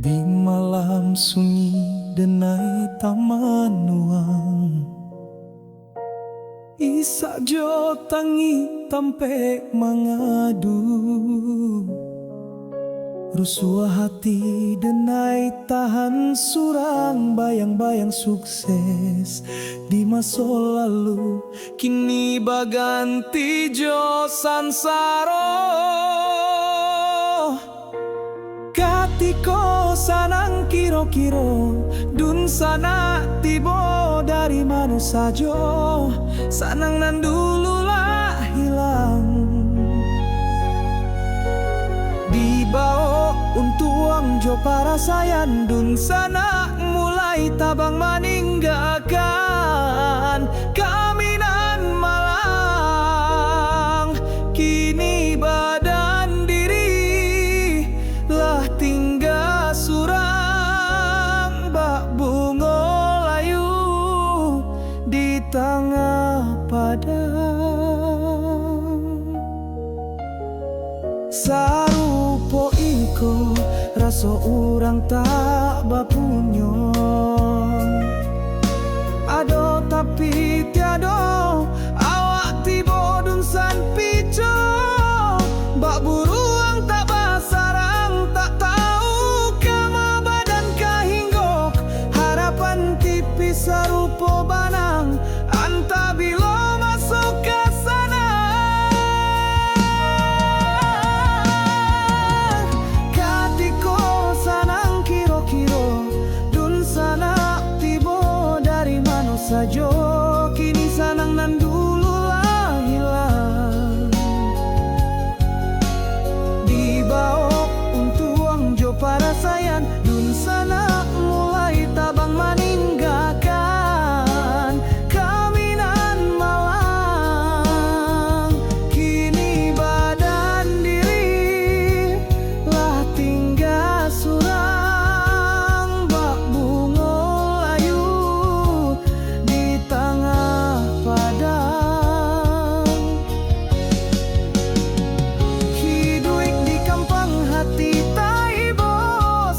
Di malam sunyi denai taman nuang, isak jo tangi tampe mangadu. Rusua hati denai tahan surang, bayang-bayang sukses di masa lalu kini baganti jo sansaro. Katiko sanang kiro-kiro dun sana tibo dari mana sajo, sanang nan dulu lah hilang. Dibao untuang jo para sayan dun sana mulai tabang meninggalkan kami nan malang. Kini badan diri lah tinggal surang, bak bunga layu di tengah padang. Sarupo iko raso urang tak bapunyo, ado tapi tiado awak tibo dun san pico. Bak buruang tak basarang, tak tahu kama badan kahinggok. Harapan tipis sarupo banang anta bilo masuk ke sana. Katiko sanang kiro-kiro dun sana tibo dari mana sajo, kini sanang nan dulu lah hilang. Dibao untuang jo para sayan dun sana mulai tabang meninggalkan kami nan malang. Kini badan diri lah tinggal surang, bak bunga layu di tengah padang. Hidup di kampung hati taibo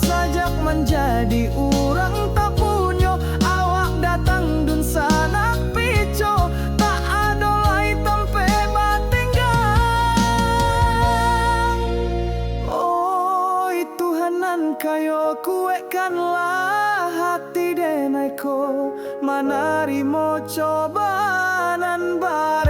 sajak menjadi urang tak punyo. Awak datang dun sana pico, tak adolai tempe batinggang. Oi Tuhanan kayo kuekanlah hati denaiko, manarimo cobaan barang.